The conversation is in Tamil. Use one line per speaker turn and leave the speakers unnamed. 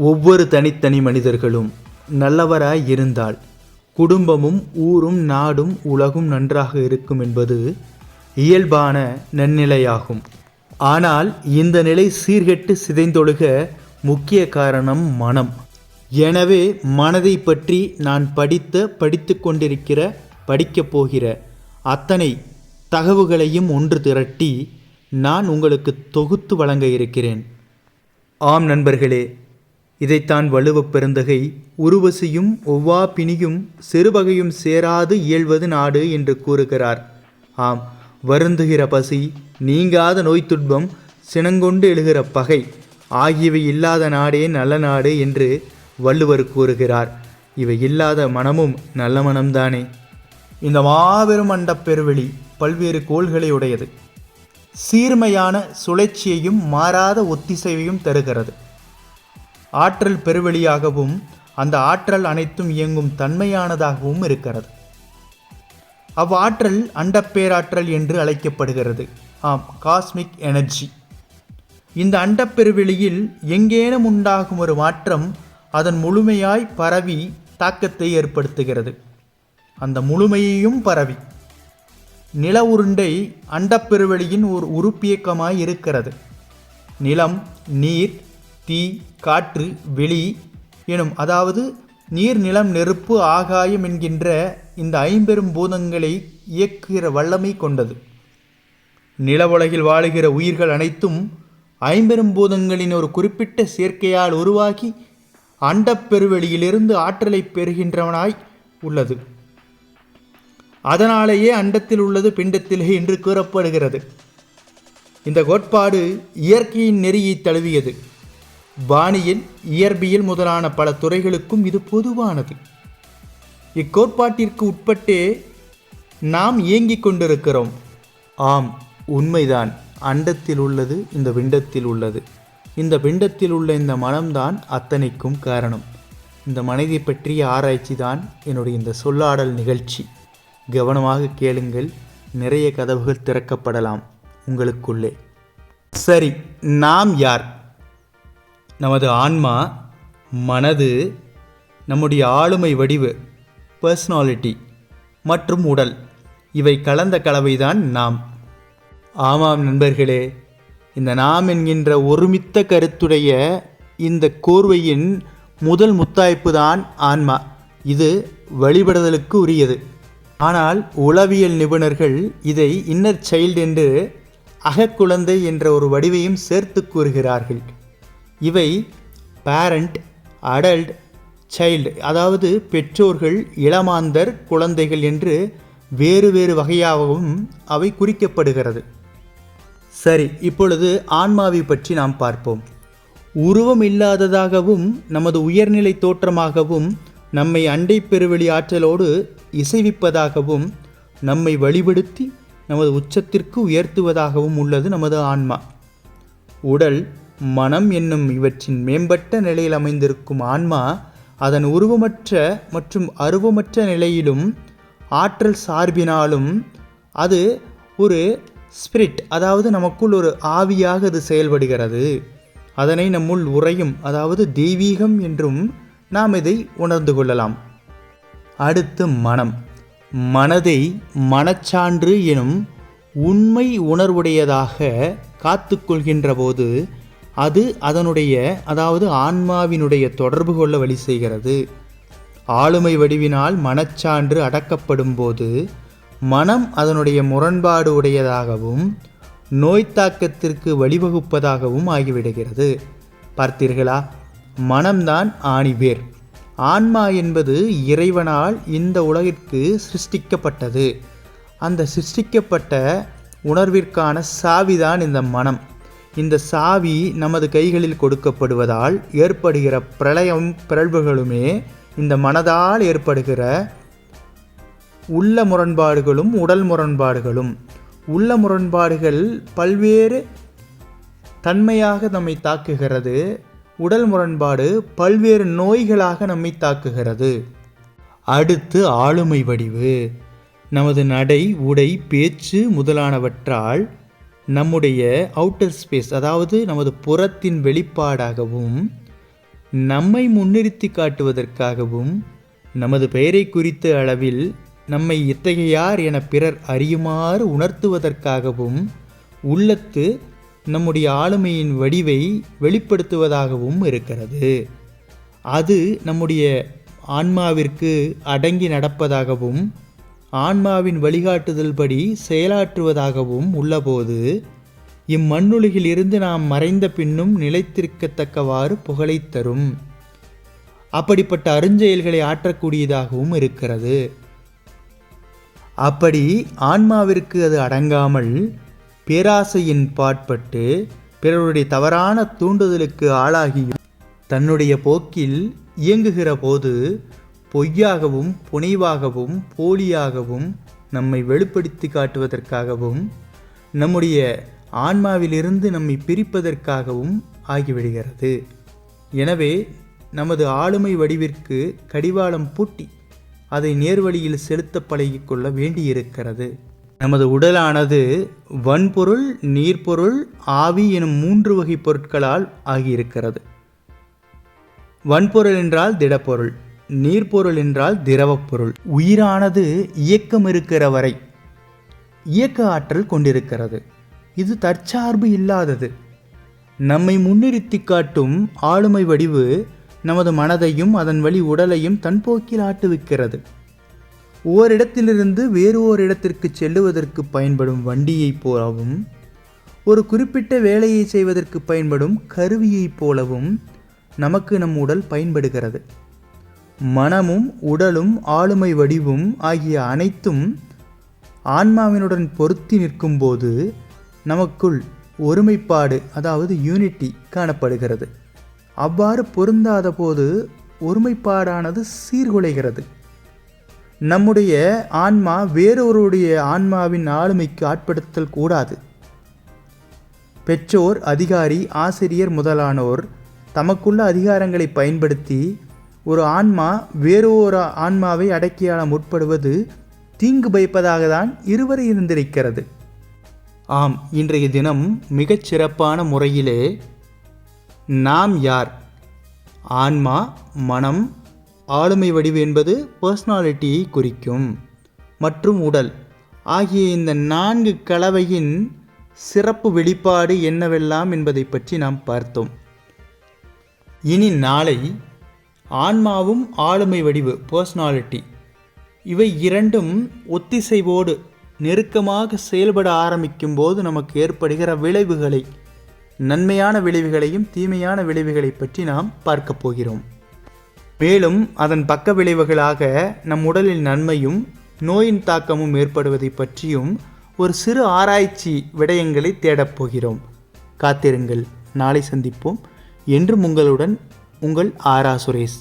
ஒவ்வொரு தனித்தனி மனிதர்களும் நல்லவராய் இருந்தால் குடும்பமும் ஊரும் நாடும் உலகும் நன்றாக இருக்கும் என்பது இயல்பான நன்னிலையாகும். ஆனால் இந்த நிலை சீர்கெட்டு சிதைந்தொழுக முக்கிய காரணம் மனம். எனவே மனதை பற்றி நான் படித்து கொண்டிருக்கிற படிக்கப் போகிற அத்தனை தகவல்களையும் ஒன்று திரட்டி நான் உங்களுக்கு தொகுத்து வழங்க இருக்கிறேன். ஆம் நண்பர்களே, இதைத்தான் வள்ளுவப் பெருந்தகை உருவசியும் ஒவ்வா பிணியும் சிறுவகையும் சேராது இயல்வது நாடு என்று கூறுகிறார். ஆம், வருந்துகிற பசி, நீங்காத நோய், துன்பம், சினங்கொண்டு எழுகிற பகை ஆகியவை இல்லாத நாடே நல்ல நாடு என்று வள்ளுவர் கூறுகிறார். இவை இல்லாத மனமும் நல்ல மனம்தானே. இந்த மாபெரும் அண்டப் பெருவெளி பல்வேறு கோள்களை உடையது. சீர்மையான சுழற்சியையும் மாறாத ஒத்திசைவையும் தருகிறது. ஆற்றல் பெருவெளியாகவும் அந்த ஆற்றல் அனைத்தும் இயங்கும் தன்மையானதாகவும் இருக்கிறது. அவ்வாற்றல் அண்டப்பேராற்றல் என்று அழைக்கப்படுகிறது. ஆம், காஸ்மிக் எனர்ஜி. இந்த அண்டப்பெருவெளியில் எங்கேனும் உண்டாகும் ஒரு மாற்றம் அதன் முழுமையாய் பரவி தாக்கத்தை ஏற்படுத்துகிறது. அந்த முழுமையையும் பரவி நில உருண்டை அண்டப்பெருவெளியின் ஒரு உறுப்பியக்கமாய் இருக்கிறது. நிலம், நீர், தீ, காற்று, வெளி எனும், அதாவது நீர், நிலம், நெருப்பு, ஆகாயம் என்கின்ற இந்த ஐம்பெரும் பூதங்களை இயக்குகிற வல்லமை கொண்டது. நில உலகில் வாழுகிற உயிர்கள் அனைத்தும் ஐம்பெரும் பூதங்களின் ஒரு குறிப்பிட்ட சேர்க்கையால் உருவாகி அண்டப்பெருவெளியிலிருந்து ஆற்றலை பெறுகின்றவனாய் உள்ளது. அதனாலேயே அண்டத்தில் உள்ளது பிண்டத்திலே என்று கூறப்படுகிறது. இந்த கோட்பாடு இயற்கையின் நெறியை தழுவியது. வானியல், இயற்பியல் முதலான பல துறைகளுக்கும் இது பொதுவானது. இக்கோட்பாட்டிற்கு உட்பட்டே நாம் இயங்கிக் கொண்டிருக்கிறோம். ஆம், உண்மைதான். அண்டத்தில் உள்ளது இந்த பிண்டத்தில் உள்ளது. இந்த பிண்டத்தில் உள்ள இந்த மனம்தான் அத்தனைக்கும் காரணம். இந்த மனதை பற்றிய ஆராய்ச்சி தான் என்னுடைய இந்த சொல்லாடல் நிகழ்ச்சி. கவனமாக கேளுங்கள், நிறைய கதவுகள் திறக்கப்படலாம் உங்களுக்குள்ளே. சரி, நாம் யார்? நமது ஆன்மா, மனது, நம்முடைய ஆளுமை வடிவு, பர்சனாலிட்டி மற்றும் உடல், இவை கலந்த கலவைதான் நாம். ஆமாம் நண்பர்களே, இந்த நாம் என்கின்ற ஒருமித்த கருத்துடைய இந்த கோர்வையின் முதல் முத்தாய்ப்பு தான் ஆன்மா. இது வழிபடுதலுக்கு உரியது. ஆனால் உளவியல் நிபுணர்கள் இதை இன்னர் சைல்டு என்று, அகக்குழந்தை என்ற ஒரு வடிவையும் சேர்த்து கூறுகிறார்கள். இவை பேரண்ட், அடல்ட், சைல்டு, அதாவது பெற்றோர்கள், இளமாந்தர், குழந்தைகள் என்று வேறு வேறு வகையாகவும் அவை குறிக்கப்படுகிறது. சரி, இப்பொழுது ஆன்மாவை பற்றி நாம் பார்ப்போம். உருவம் இல்லாததாகவும் நமது உயர்நிலை தோற்றமாகவும் நம்மை அண்டை பெருவெளி ஆற்றலோடு இசைவிப்பதாகவும் நம்மை வழிபடுத்தி நமது உச்சத்திற்கு உயர்த்துவதாகவும் உள்ளது நமது ஆன்மா. உடல், மனம் என்னும் இவற்றின் மேம்பட்ட நிலையில் அமைந்திருக்கும் ஆன்மா அதன் உருவமற்ற மற்றும் அருவமற்ற நிலையிலும் ஆற்றல் சார்பினாலும் அது ஒரு ஸ்பிரிட், அதாவது நமக்குள் ஒரு ஆவியாக அது செயல்படுகிறது. அதனை நம்முள் உறையும், அதாவது தெய்வீகம் என்றும் நாம் இதை உணர்ந்து கொள்ளலாம். அடுத்து மனம். மனதை மனச்சான்று எனும் உண்மை உணர்வுடையதாக காத்து கொள்கின்ற போது அது அதனுடைய, அதாவது ஆன்மாவினுடைய தொடர்பு கொள்ள வழி செய்கிறது. ஆளுமை வடிவினால் மனச்சான்று அடக்கப்படும் போது மனம் அதனுடைய முரண்பாடு உடையதாகவும் நோய் தாக்கத்திற்கு வழிவகுப்பதாகவும் ஆகிவிடுகிறது. பார்த்தீர்களா? மனம்தான் ஆணிவேர். ஆன்மா என்பது இறைவனால் இந்த உலகிற்கு சிருஷ்டிக்கப்பட்டது. அந்த சிருஷ்டிக்கப்பட்ட உணர்விற்கான சாவிதான் இந்த மனம். இந்த சாவி நமது கைகளில் கொடுக்கப்படுவதால் ஏற்படுகிற பிரளயம் பிறழ்வுகளுமே இந்த மனதால் ஏற்படுகிற உள்ள முரண்பாடுகளும் உடல் முரண்பாடுகளும். உள்ள முரண்பாடுகள் பல்வேறு தன்மையாக நம்மை தாக்குகிறது. உடல் முரண்பாடு பல்வேறு நோய்களாக நம்மை தாக்குகிறது. அடுத்து ஆளுமை வடிவு. நமது நடை, உடை, பேச்சு முதலானவற்றால் நம்முடைய அவுட்டர் ஸ்பேஸ், அதாவது நமது புறத்தின் வெளிப்பாடாகவும் நம்மை முன்னிறுத்தி காட்டுவதற்காகவும் நமது பெயரை குறித்த அளவில் நம்மை இத்தகையார் என பிறர் அறியுமாறு உணர்த்துவதற்காகவும் உள்ளத்து நம்முடைய ஆளுமையின் வடிவை வெளிப்படுத்துவதாகவும் இருக்கிறது. அது நம்முடைய ஆன்மாவிற்கு அடங்கி நடப்பதாகவும் ஆன்மாவின் வழிகாட்டுதல் படி செயலாற்றுவதாகவும் உள்ளபோது இம்மண்ணுலகில் இருந்து நாம் மறைந்த பின்னும் நிலைத்திருக்கத்தக்கவாறு புகழை தரும். அப்படிப்பட்ட அருஞ்செயல்களை ஆற்றக்கூடியதாகவும் இருக்கிறது. அப்படி ஆன்மாவிற்கு அது அடங்காமல் பேராசையின் பாட்பட்டு பிறருடைய தவறான தூண்டுதலுக்கு ஆளாகியும் தன்னுடைய போக்கில் இயங்குகிற போது பொய்யாகவும் புனைவாகவும் போலியாகவும் நம்மை வெளிப்படுத்தி காட்டுவதற்காகவும் நம்முடைய ஆன்மாவிலிருந்து நம்மை பிரிப்பதற்காகவும் ஆகிவிடுகிறது. எனவே நமது ஆளுமை வடிவிற்கு கடிவாளம் பூட்டி அதை நேர்வழியில் செலுத்த பழகிக்கொள்ள வேண்டியிருக்கிறது. நமது உடலானது வன்பொருள், நீர்ப்பொருள், ஆவி எனும் 3 வகை பொருட்களால் ஆகியிருக்கிறது. வன்பொருள் என்றால் திடப்பொருள், நீர்ப்பொருள் என்றால் திரவப்பொருள். உயிரானது இயக்கம் இருக்கிற வரை இயக்க ஆற்றல் கொண்டிருக்கிறது. இது தற்சார்பு இல்லாதது. நம்மை முன்னிறுத்தி காட்டும் ஆளுமை வடிவு நமது மனதையும் அதன் வழி உடலையும் தன் போக்கில் ஆட்டுவிக்கிறது. ஓரிடத்திலிருந்து வேறு ஓர் இடத்திற்கு செல்லுவதற்கு பயன்படும் வண்டியைப் போலவும் ஒரு குறிப்பிட்ட வேலையை செய்வதற்கு பயன்படும் கருவியைப் போலவும் நமக்கு நம் உடல் பயன்படுகிறது. மனமும் உடலும் ஆளுமை வடிவும் ஆகிய அனைத்தும் ஆன்மாவினுடன் பொருத்தி நிற்கும்போது நமக்குள் ஒருமைப்பாடு, அதாவது யூனிட்டி காணப்படுகிறது. அவ்வாறு பொருந்தாத போது ஒருமைப்பாடானது சீர்குலைகிறது. நம்முடைய ஆன்மா வேறொருடைய ஆன்மாவின் ஆளுமைக்கு ஆட்படுத்தல் கூடாது. பெற்றோர், அதிகாரி, ஆசிரியர் முதலானோர் தமக்குள்ள அதிகாரங்களை பயன்படுத்தி ஒரு ஆன்மா வேறொரு ஆன்மாவை அடக்கியாள முற்படுவது தீங்கு பயப்பதாக தான் இருவரை இருந்திருக்கிறது. ஆம், இன்றைய தினம் மிகச் சிறப்பான முறையிலே நாம் யார், ஆன்மா, மனம், ஆளுமை வடிவு என்பது பர்சனாலிட்டியை குறிக்கும், மற்றும் உடல் ஆகிய இந்த 4 கலவையின் சிறப்பு வெளிப்பாடு என்னவெல்லாம் என்பதை பற்றி நாம் பார்த்தோம். இனி நாளை ஆன்மாவும் ஆளுமை வடிவு பர்சனாலிட்டி இவை இரண்டும் ஒத்திசைவோடு நெருக்கமாக செயல்பட ஆரம்பிக்கும் போது நமக்கு ஏற்படுகிற விளைவுகளை, நன்மையான விளைவுகளையும் தீமையான விளைவுகளை பற்றி நாம் பார்க்க போகிறோம். மேலும் அதன் பக்க விளைவுகளாக நம் உடலில் நன்மையும் நோயின் தாக்கமும் ஏற்படுவதை பற்றியும் ஒரு சிறு ஆராய்ச்சி விடயங்களை தேடப்போகிறோம். காத்திருங்கள், நாளை சந்திப்போம். என்றும் உங்களுடன் உங்கள் ஆரா சுரேஷ்.